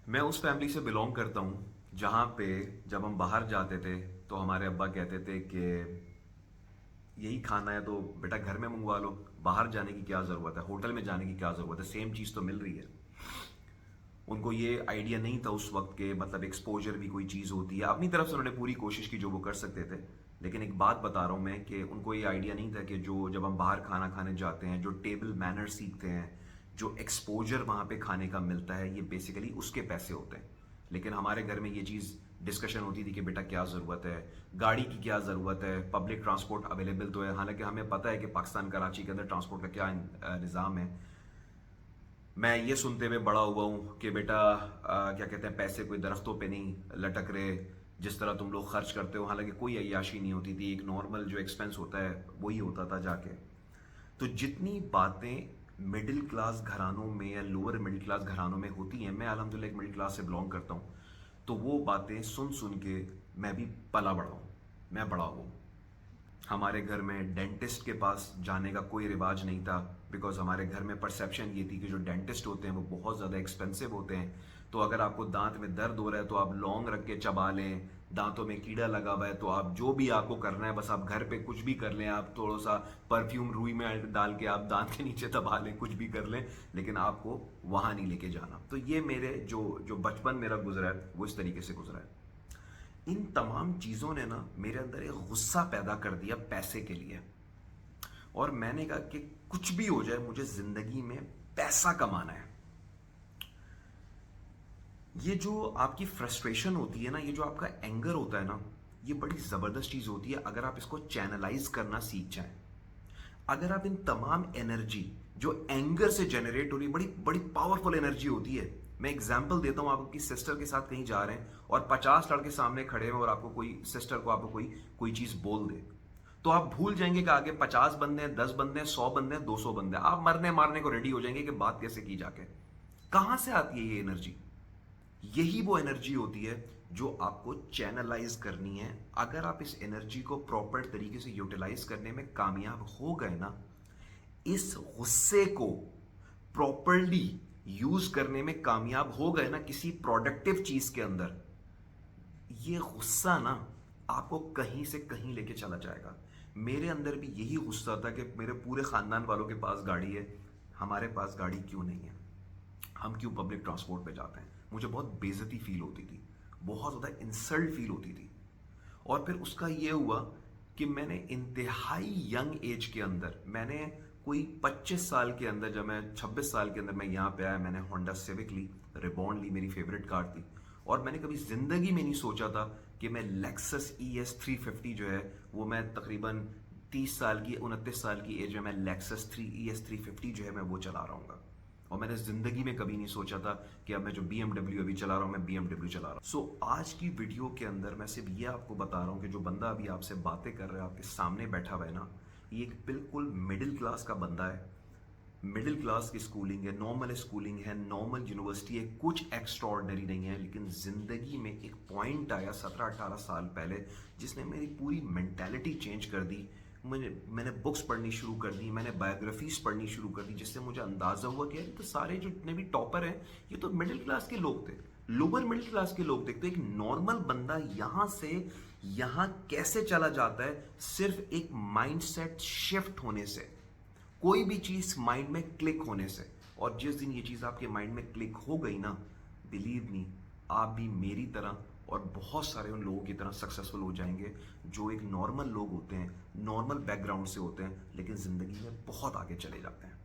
मैं उस फैमिली से बिलोंग करता हूँ जहाँ पे जब हम बाहर जाते थे तो हमारे अब्बा कहते थे कि यही खाना है तो बेटा घर में मंगवा लो। बाहर जाने की क्या ज़रूरत है, होटल में जाने की क्या ज़रूरत है, सेम चीज़ तो मिल रही है। उनको ये आइडिया नहीं था उस वक्त के मतलब एक्सपोजर भी कोई चीज़ होती है। अपनी तरफ से उन्होंने पूरी कोशिश की जो वो कर सकते थे। लेकिन एक बात बता रहा हूँ मैं कि उनको ये आइडिया नहीं था कि जो जब हम बाहर खाना खाने जाते हैं, जो टेबल मैनर सीखते हैं, जो एक्सपोजर वहाँ पे खाने का मिलता है, ये बेसिकली उसके पैसे होते हैं। लेकिन हमारे घर में ये चीज़ डिस्कशन होती थी कि बेटा क्या ज़रूरत है, गाड़ी की क्या ज़रूरत है, पब्लिक ट्रांसपोर्ट अवेलेबल तो है। हालांकि हमें पता है कि पाकिस्तान कराची के अंदर ट्रांसपोर्ट का क्या निज़ाम है। मैं ये सुनते हुए बड़ा हुआ हूँ कि बेटा क्या कहते हैं, पैसे कोई दरख्तों पे नहीं लटक रहे, जिस तरह तुम लोग खर्च करते हो। हालांकि कोई अय्याशी नहीं होती थी, एक नॉर्मल जो एक्सपेंस होता है वही होता था जाके। तो जितनी बातें मिडिल क्लास घरानों में या लोअर मिडिल क्लास घरानों में होती हैं, मैं अल्हम्दुलिल्लाह एक मिडिल क्लास से बिलोंग करता हूँ, तो वो बातें सुन सुन के मैं भी पला बड़ा हूँ, मैं बड़ा हुआ हूँ। हमारे घर में डेंटिस्ट के पास जाने का कोई रिवाज नहीं था, बिकॉज हमारे घर में परसेप्शन ये थी कि जो डेंटिस्ट होते हैं वो बहुत ज़्यादा एक्सपेंसिव होते हैं। तो अगर आपको दांत में दर्द हो रहा है तो आप लौंग रख के चबा लें, दांतों में कीड़ा लगा हुआ है तो आप जो भी आपको करना है बस आप घर पे कुछ भी कर लें, आप थोड़ा सा परफ्यूम रुई में डाल के आप दांत के नीचे दबा लें, कुछ भी कर लें, लेकिन आपको वहाँ नहीं लेके जाना। तो ये मेरे जो जो बचपन मेरा गुजरा है वो इस तरीके से गुजरा है। इन तमाम चीज़ों ने ना मेरे अंदर एक गुस्सा पैदा कर दिया पैसे के लिए। और मैंने कहा कि कुछ भी हो जाए मुझे ज़िंदगी में पैसा कमाना है। ये जो आपकी फ्रस्ट्रेशन होती है ना, ये जो आपका एंगर होता है ना, ये बड़ी ज़बरदस्त चीज़ होती है अगर आप इसको चैनलाइज करना सीख जाएं। अगर आप इन तमाम एनर्जी जो एंगर से जनरेट हो रही है, बड़ी बड़ी पावरफुल एनर्जी होती है। मैं एग्जांपल देता हूं, आप आपकी सिस्टर के साथ कहीं जा रहे हैं और 50 लड़के सामने खड़े हैं और आपको कोई सिस्टर को आपको कोई कोई चीज बोल दे, तो आप भूल जाएंगे कि आगे 50 बंदे हैं, 10 बंदे हैं, 100 बंदे हैं, 200 बंदे हैं। आप मरने मारने को रेडी हो जाएंगे कि बात कैसे की जाके। कहां से आती है ये एनर्जी? यही वो एनर्जी होती है जो आपको चैनलाइज करनी है। अगर आप इस एनर्जी को प्रॉपर तरीके से यूटिलाइज करने में कामयाब हो गए ना, इस गुस्से को प्रॉपरली यूज करने में कामयाब हो गए ना किसी प्रोडक्टिव चीज के अंदर, ये गुस्सा ना आपको कहीं से कहीं लेके चला जाएगा। मेरे अंदर भी यही गुस्सा था कि मेरे पूरे खानदान वालों के पास गाड़ी है, हमारे पास गाड़ी क्यों नहीं है, हम क्यों पब्लिक ट्रांसपोर्ट पे जाते हैं। मुझे बहुत बेइज्जती फील होती थी, बहुत ज़्यादा इंसल्ट फील होती थी। और फिर उसका ये हुआ कि मैंने इंतहाई यंग एज के अंदर, मैंने कोई 25 साल के अंदर, जब मैं 26 साल के अंदर मैं यहाँ पे आया, मैंने होंडा सिविक ली, रिबॉन ली, मेरी फेवरेट कार थी। और मैंने कभी ज़िंदगी में नहीं सोचा था कि मैं लेक्सस ES 350 जो है वो मैं तकरीबन 30 साल की 29 साल की एज में मैं लेक्सस ES 350 जो है मैं वो चला रहा हूँ। और मैंने जिंदगी में कभी नहीं सोचा था कि अब मैं जो BMW अभी चला रहा हूँ मैं BMW चला रहा हूँ। सो आज की वीडियो के अंदर मैं सिर्फ ये आपको बता रहा हूँ कि जो बंदा अभी आपसे बातें कर रहा है, आपके सामने बैठा हुआ है ना, ये एक बिल्कुल मिडिल क्लास का बंदा है। मिडिल क्लास की स्कूलिंग है, नॉर्मल स्कूलिंग है, नॉर्मल यूनिवर्सिटी है, कुछ एक्स्ट्रॉर्डनरी नहीं है। लेकिन ज़िंदगी में एक पॉइंट आया 17-18 साल पहले जिसने मेरी पूरी मेंटालिटी चेंज कर दी। मैंने बुक्स पढ़नी शुरू कर दी, मैंने बायोग्राफीज पढ़नी शुरू कर दी, जिससे मुझे अंदाज़ा हुआ कि यार ये तो सारे जो जितने भी टॉपर हैं ये तो मिडिल क्लास के लोग थे, लोअर मिडिल क्लास के लोग थे। तो एक नॉर्मल बंदा यहाँ से यहाँ कैसे चला जाता है, सिर्फ एक माइंडसेट शिफ्ट होने से, कोई भी चीज माइंड में क्लिक होने से। और जिस दिन ये चीज आपके माइंड में क्लिक हो गई ना, बिलीव मी, आप भी मेरी तरह और बहुत सारे उन लोगों की तरह सक्सेसफुल हो जाएंगे जो एक नॉर्मल लोग होते हैं, नॉर्मल बैकग्राउंड से होते हैं, लेकिन जिंदगी में बहुत आगे चले जाते हैं।